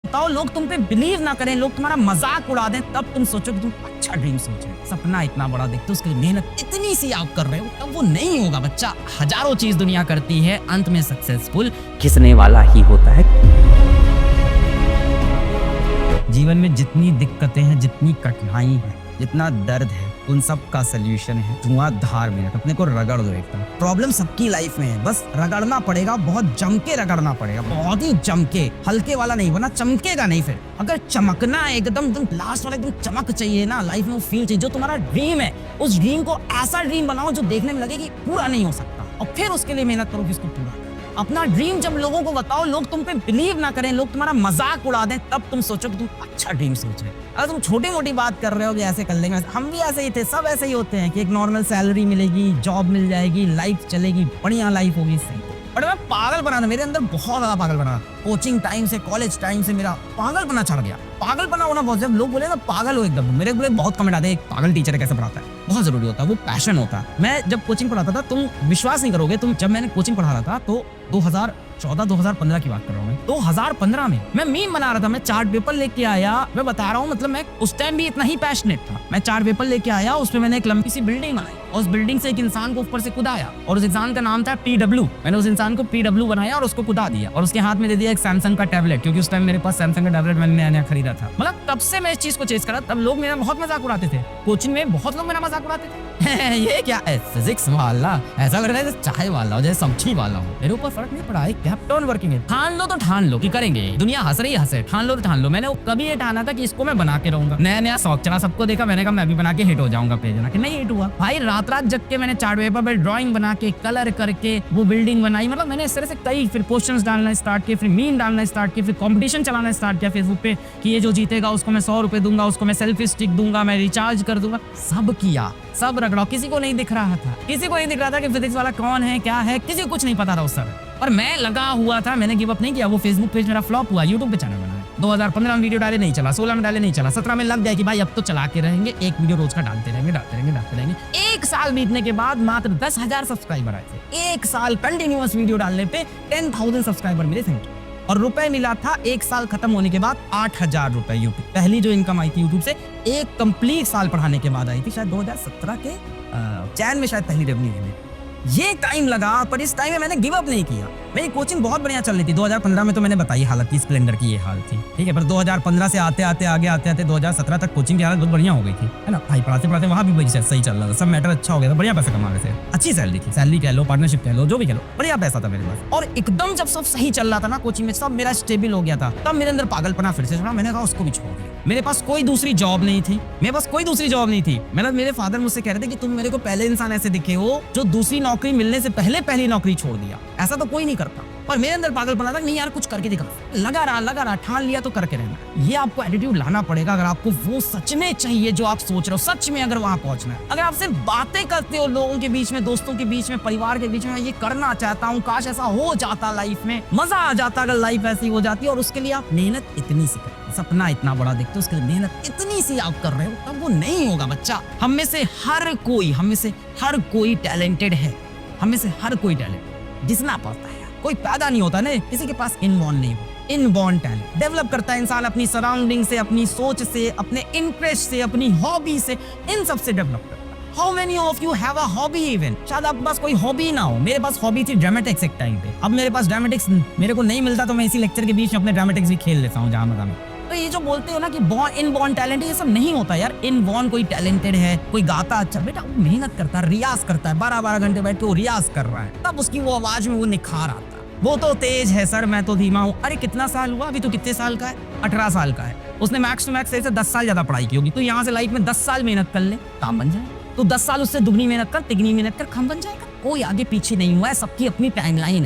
बताओ, लोग तुम पे बिलीव ना करें, लोग तुम्हारा मजाक उड़ा दें, तब तुम सोचो कि तुम अच्छा ड्रीम सोच रहे हो। सपना इतना बड़ा देखते हो, उसके लिए मेहनत इतनी सी आप कर रहे हो, तब वो नहीं होगा बच्चा। हजारों चीज दुनिया करती है, अंत में सक्सेसफुल खिसने वाला ही होता है। जीवन में जितनी दिक्कतें हैं, जितनी कठिनाई है, जितना दर्द है, उन सब का सलूशन है धुआंधार मेहनत। अपने को रगड़ दो एकदम। प्रॉब्लम सबकी लाइफ में है, बस रगड़ना पड़ेगा, बहुत जम के रगड़ना पड़ेगा, बहुत ही जम के, हल्के वाला नहीं, वरना चमकेगा नहीं। फिर अगर चमकना है एकदम लास्ट वाला एकदम चमक चाहिए ना लाइफ में, वो फील चाहिए जो तुम्हारा ड्रीम है। उस ड्रीम को ऐसा ड्रीम बनाओ जो देखने में लगे कि पूरा नहीं हो सकता, और फिर उसके लिए मेहनत करो कि इसको पूरा। अपना ड्रीम जब लोगों को बताओ, लोग तुम पे बिलीव ना करें, लोग तुम्हारा मजाक उड़ा दें, तब तुम सोचो कि तुम अच्छा ड्रीम सोच रहे हो। अगर तुम छोटी मोटी बात कर रहे हो कि ऐसे कर लेंगे, हम भी ऐसे ही थे, सब ऐसे ही होते हैं कि एक नॉर्मल सैलरी मिलेगी, जॉब मिल जाएगी, लाइफ चलेगी, बढ़िया लाइफ होगी, सही। बट मैं पागल बना था, मेरे अंदर बहुत ज्यादा पागल बना। कोचिंग टाइम से, कॉलेज टाइम से मेरा पागल बना चढ़ गया। पागल बना होना बहुत, जब लोग बोले ना पागल हो एकदम, मेरे बोले बहुत कमेंट आते हैं, एक पागल टीचर कैसे पढ़ाता है, बहुत जरूरी होता है, वो पैशन होता है। मैं जब कोचिंग पढ़ाता था, तुम विश्वास नहीं करोगे, जब मैंने कोचिंग पढ़ा रहा था तो 2014-2015 की बात कर रहा हूँ मैं। 2015 में मैं मीम बना रहा था, मैं चार्ट पेपर लेके आया, मैं बता रहा हूँ, मतलब मैं उस टाइम भी इतना ही पैशनेट था। मैं चार्ट पेपर लेके आया, उसमें मैंने एक लंबी सी बिल्डिंग बनाई, और उस बिल्डिंग से एक इंसान को ऊपर से कूदाया, और उस इंसान का नाम था PW। मैंने उस इंसान को PW बनाया और उसको कूदा दिया, और उसके हाथ में दे दिया एक सैमसंग का टैबलेट, क्योंकि उस टाइम मेरे पास सैमसंग का टैबलेट मैंने नया नया खरीदा था। मतलब तब से मैं इस चीज को चेस करा, तब लोग मेरा बहुत मजाक उड़ाते थे, कोचिंग में बहुत लोग मेरा मजाक उड़ाते थे। ये क्या है, फिजिक्स वाला ऐसा लग रहा है जैसे चाय वाला हो, जैसे सब्जी वाला हो। मेरे ऊपर फर्क नहीं पड़ा, कैप्टन वर्किंग है। ठान लो तो ठान लो कि करेंगे, दुनिया हंस रही हंसे, ठान लो तो ठान लो। मैंने कभी ये ठाना था कि इसको मैं बना के रहूंगा। नया नया शौक चला, सबको देखा, मैंने कहा मैं भी बना के हिट हो जाऊंगा पेज बना के। नहीं हिट हुआ भाई, रात रात जग के मैंने चार्ट पेपर पे ड्राइंग बना के, कलर करके वो बिल्डिंग बनाई। मतलब मैंने इस तरह से कई, फिर क्वेश्चंस डालना स्टार्ट किए, फिर मीम डालना स्टार्ट किए, फिर कंपटीशन चलाना स्टार्ट किया फेसबुक पे कि ये जो जीतेगा उसको मैं 100 रुपए दूंगा, उसको मैं सेल्फी स्टिक दूंगा, मैं रिचार्ज कर दूंगा। सब किया, सब रगड़ा, किसी को नहीं दिख रहा था, किसी को नहीं दिख रहा था कि फिजिक्स वाला कौन है, क्या है, किसी को कुछ नहीं पता था उस समय। पर मैं लगा हुआ था, मैंने गिव अप नहीं किया। वो फेसबुक पेज मेरा फ्लॉप हुआ, यूट्यूब पे चैनल बनाया, 2015 में वीडियो डाले नहीं चला, 16 में डाले नहीं चला, 17 में लग गया कि भाई अब तो चला के रहेंगे, एक वीडियो रोज का डालते रहेंगे। एक साल बीतने के बाद मात्र 10,000 सब्सक्राइबर आए थे। एक साल कंटिन्यूअस वीडियो डालने पे 10,000 सब्सक्राइबर मिले थे, और रुपए मिला था एक साल खत्म होने के बाद 8,000 रुपए यूट्यूब। पहली जो इनकम आई थी यूट्यूब से एक कंप्लीट साल पढ़ाने के बाद आई थी, शायद 2017 के चैन में शायद पहली रेवेन्यू मिली। ये टाइम लगा, पर इस टाइम में मैंने गिव अप नहीं किया। मेरी कोचिंग बहुत बढ़िया चल रही थी। 2015 में तो मैंने बताई हालत थी, स्प्लेंडर की ये हाल थी, ठीक है। पर 2015 से आते आते 2017 तक कोचिंग की हालत बहुत बढ़िया हो गई थी, है ना भाई। पढ़ाते वहाँ भी सही चल रहा था, सब मैटर अच्छा हो गया था, बढ़िया पैसा कमा रहे थे, अच्छी सैलरी थी, सैलरी कह लो, पार्टनरशिप कह लो, जो भी कह लो, बढ़िया पैसा था मेरे पास। और एकदम जब सब सही चल रहा था ना, कोचिंग में सब मेरा स्टेबल हो गया था, तब मेरे अंदर पागलपना फिर से चढ़ा। मैंने कहा उसको भी छोड़ दिया। मेरे पास कोई दूसरी जॉब नहीं थी, मतलब मेरे फादर मुझसे कह रहे थे कि तुम मेरे को पहले इंसान ऐसे दिखे हो जो दूसरी नौकरी मिलने से पहली नौकरी छोड़ दिया। ऐसा तो कोई नहीं करता, पर मेरे अंदर पागलपना था, नहीं यार कुछ करके दिखा। लगा रहा, ठान लिया तो करके रहना। ये आपको एटीट्यूड लाना पड़ेगा अगर आपको वो सच में चाहिए जो आप सोच रहे हो, सच में अगर वहां पहुंचना है। अगर आप सिर्फ बातें करते हो लोगों के बीच में, दोस्तों के बीच में, परिवार के बीच में, ये करना चाहता हूँ, काश ऐसा हो जाता लाइफ में, मजा आ जाता अगर लाइफ ऐसी हो जाती, और उसके लिए आप मेहनत इतनी सी करते, सपना इतना बड़ा देखते हो, उसके लिए मेहनत इतनी सी आप कर रहे हो, तब वो नहीं होगा बच्चा। हम में से हर कोई टैलेंटेड है, हम में से हर कोई टैलेंट जितना पड़ता है। कोई पैदा नहीं होता ना, किसी के पास इनबॉर्न नहीं हो, इनबॉर्न टैलेंट डेवलप करता है इंसान अपनी सराउंडिंग से, अपनी सोच से, अपने इंटरेस्ट से, अपनी हॉबी से, इन सब से डेवलप करता है। How many of you have a hobby even? शायद आपके पास कोई हॉबी ना हो। मेरे पास हॉबी थी ड्रामेटिक्स एक टाइम पे। अब मेरे पास ड्रामेटिक्स मेरे को नहीं मिलता, तो मैं इसी लेक्चर के बीच में अपने ड्रामेटिक्स भी खेल लेता हूँ जहाँ मजा में। तो ये जो बोलते हो ना कि इनबॉर्न टैलेंट, ये सब नहीं होता यार। इनबॉर्न कोई टैलेंटेड है, कोई गाता अच्छा, बेटा वो मेहनत करता है, रियाज करता है, 12-12 घंटे बैठ के वो रियाज कर रहा है, तब उसकी वो आवाज में वो निखार आता है। वो तो तेज है सर, मैं तो धीमा हूँ। अरे कितना साल हुआ, अभी तो कितने साल का है, 18 साल का है। उसने मैक्स टू मैक्स से 10 साल ज्यादा पढ़ाई की होगी। तो यहाँ से लाइफ में 10 साल मेहनत कर ले, काम बन जाए। तो 10 साल उससे दुगनी मेहनत कर, तिगनी मेहनत कर, काम बन जाएगा। कोई आगे पीछे नहीं हुआ है, सबकी अपनी टाइमलाइन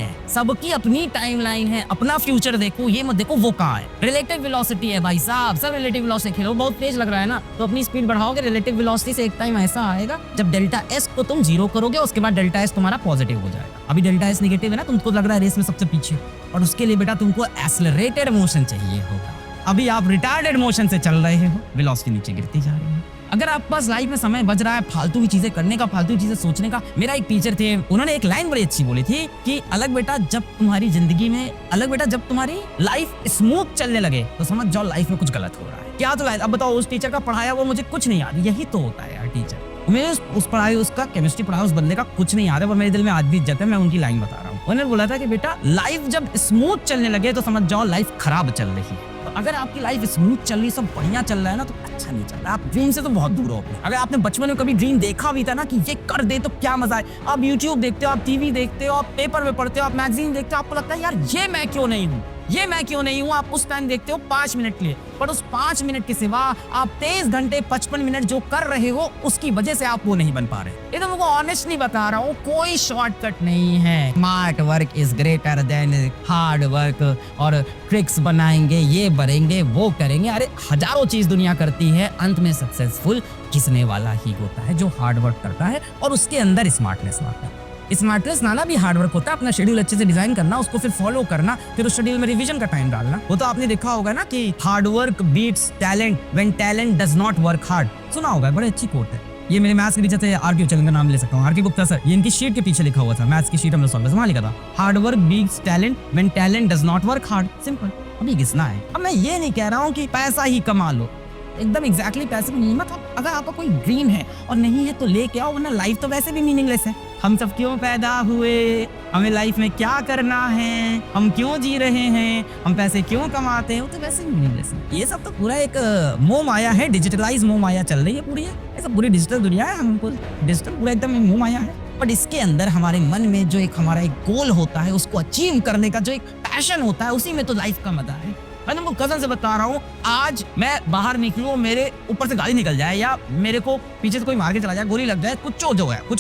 है, अपना फ्यूचर देखो, ये मत देखो वो कहाँ है। रिलेटिव वेलोसिटी है भाई साहब, सब रिलेटिव वेलोसिटी खेलो। बहुत तेज लग रहा है ना, तो अपनी स्पीड बढ़ाओगे, रिलेटिव वेलोसिटी से एक टाइम ऐसा आएगा जब डेल्टा एस को तुम 0 करोगे, उसके बाद डेल्टा एस तुम्हारा पॉजिटिव हो जाएगा। अभी डेल्टा एस नेगेटिव है ना, तुमको लग रहा है रेस में सबसे पीछे, और उसके लिए बेटा तुमको एक्सेलरेटेड मोशन चाहिए होगा। अभी आप रिटार्डेड मोशन से चल रहे हो, वेलोसिटी नीचे गिरती जा रही है। अगर आप पास लाइफ में समय बच रहा है फालतू की चीजें करने का, फालतू की चीजें सोचने का, मेरा एक टीचर थे, उन्होंने एक लाइन बड़ी अच्छी बोली थी कि अलग बेटा जब तुम्हारी जिंदगी में, अलग बेटा जब तुम्हारी लाइफ स्मूथ चलने लगे तो समझ जाओ लाइफ में कुछ गलत हो रहा है। क्या तो अब बताओ, उस टीचर का पढ़ाया वो मुझे कुछ नहीं याद, यही तो होता है यार टीचर। मुझे उस पढ़ाई, उसका केमिस्ट्री पढ़ाया उस बंदे का कुछ नहीं याद है, पर मेरे दिल में आज भी इज्जत है। मैं उनकी लाइन बता रहा हूँ। उन्होंने बोला था कि बेटा लाइफ जब स्मूथ चलने लगे तो समझ जाओ लाइफ खराब चल रही है। तो अगर आपकी लाइफ स्मूथ चल रही, सब बढ़िया चल रहा है ना, तो अच्छा नहीं चल रहा। आप ड्रीम से तो बहुत दूर हो अपने। अगर आपने बचपन में कभी ड्रीम देखा भी था ना कि ये कर दे तो क्या मजा है, आप यूट्यूब देखते हो, आप टीवी देखते हो, आप पेपर में पढ़ते हो, आप मैगजीन देखते हो, आपको लगता है यार ये मैं क्यों नहीं हूँ, ये मैं क्यों नहीं हूँ। आप उस टाइम देखते हो 5 मिनट के लिए, पर उस 5 मिनट के सिवा आप 23 घंटे 55 मिनट जो कर रहे हो उसकी वजह से आप वो नहीं बन पा रहे। ये तो मुझे ऑनेस्टली बता रहा हूँ, कोई शॉर्टकट नहीं है। Smart work is greater than hard work, और ट्रिक्स बनाएंगे, ये बनेंगे, वो करेंगे, अरे हजारों चीज दुनिया करती है, अंत में सक्सेसफुल किसने वाला ही होता है जो हार्ड वर्क करता है और उसके अंदर स्मार्टनेस आता है। स्मार्टनेस लाना भी हार्ड वर्क होता है, अपना शेड्यूल अच्छे से डिजाइन करना, उसको फिर फॉलो करना, फिर उस शेड्यूल में रिवीजन का टाइम डालना। वो तो आपने देखा होगा ना कि hard work beats talent when talent does not work hard. सुना होगा, बड़ी अच्छी कोट है। ये मेरे मैथ्स के टीचर थे, आर.के. उच्चलन का नाम ले सकता हूँ, आर.के. गुप्ता सर। ये इनकी शीट के पीछे लिखा हुआ था, मैथ्स की शीट हमने सॉल्व वहां लिखा था, hard work beats talent when talent does not work hard. Simple. अभी घिसना है। अब मैं ये नहीं कह रहा हूँ कि पैसा ही कमा लो, एकदम एग्जैक्टली पैसे की कीमत। अगर आपका कोई ड्रीम है और नहीं है तो लेके आओ, वरना लाइफ तो वैसे भी मीनिंगलेस है। हम सब क्यों पैदा हुए, हमें लाइफ में क्या करना है, हम क्यों जी रहे हैं, हम पैसे क्यों कमाते हैं, वो तो वैसे ही मीनिंगलेस है। ये सब तो पूरा एक मोह माया है, डिजिटलाइज मोह माया चल रही है पूरी। ये सब पूरी डिजिटल दुनिया है, हमको डिजिटल पूरा एकदम मोह माया है। बट इसके अंदर हमारे मन में जो एक हमारा एक गोल होता है, उसको अचीव करने का जो एक पैशन होता है, उसी में तो लाइफ का मजा है। मैं तुमको कसम से बता रहा हूँ, आज मैं बाहर निकलूं, मेरे ऊपर से गाड़ी निकल जाए या मेरे को पीछे से कोई मार के चला जाए, गोली लग जाए, कुछ हो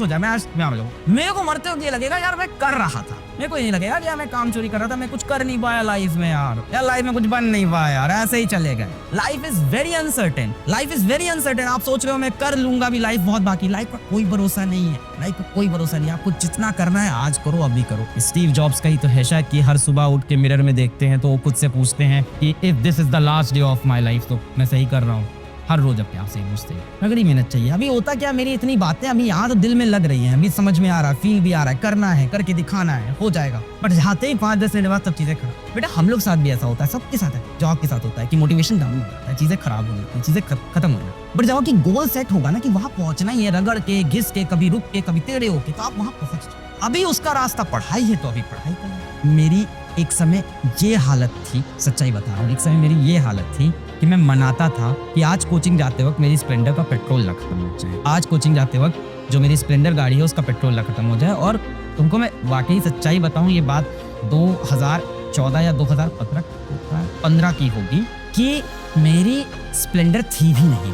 जाए, मैं आज मर जाऊँ, मेरे को मरते वक्त ये लगेगा यार मैं कर रहा था। मेरे को ये नहीं लगेगा यार मैं काम चोरी कर रहा था, मैं कुछ कर नहीं पाया लाइफ में यार लाइफ में कुछ बन नहीं पाया यार, ऐसे ही चले गए। Life is very uncertain, life is very uncertain. आप सोच रहे हो मैं कर लूंगा भी, लाइफ बहुत बाकी। लाइफ का कोई भरोसा नहीं है, लाइफ का कोई भरोसा नहीं। आपको जितना करना है आज करो, अभी करो। स्टीव जॉब्स का ही तो है शायद कि हर सुबह उठ के मिरर में देखते हैं तो वो खुद से पूछते हैं कि if this is the last day of my life, तो मैं सही कर रहा हूँ। हर रोज अपने आप से पूछते हैं। तगड़ी मेहनत चाहिए। अभी होता क्या, मेरी इतनी बातें अभी यहाँ तो दिल में लग रही हैं, अभी समझ में आ रहा है, फील भी आ रहा है, करना है, करके दिखाना है, हो जाएगा। बट जाते ही 5-10 मिनट बाद सब चीजें खराब। बेटा हम लोग साथ भी ऐसा होता है, सबके साथ है, जॉब के साथ होता है कि मोटिवेशन डाउन हो जाता है, चीजें खराब हो जाती है, चीजें खत्म हो जाती है। बट जब आपकी गोल सेट होगा ना कि वहां पहुंचना ही है, रगड़ के, घिस के, कभी रुक के, कभी टेढ़े होके, तो आप वहां पहुंच जाओ। अभी उसका रास्ता पढ़ाई है तो अभी पढ़ाई करना। मेरी एक समय ये हालत थी, सच्चाई बता रहा हूँ, एक समय मेरी ये हालत थी कि मैं मनाता था कि आज कोचिंग जाते वक्त मेरी स्प्लेंडर का पेट्रोल ना खत्म हो जाए, आज कोचिंग जाते वक्त जो मेरी स्प्लेंडर गाड़ी है उसका पेट्रोल ना खत्म हो जाए। और तुमको मैं वाकई सच्चाई बताऊं, ये बात 2014 या 2015 की होगी कि मेरी स्प्लेंडर थी भी नहीं,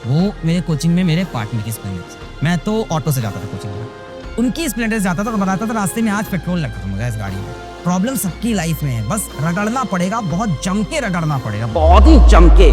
वो मेरे कोचिंग में मेरे पार्टनर की स्प्लेंडर थी। मैं तो ऑटो से जाता था कोचिंग में, उनकी स्प्लेंडर से जाता था, तो बताता था रास्ते में आज पेट्रोल ना खत्म हो गया इस गाड़ी में। प्रॉब्लम सबकी लाइफ में है, बस रगड़ना पड़ेगा, बहुत जम के रगड़ना पड़ेगा, बहुत ही जम के।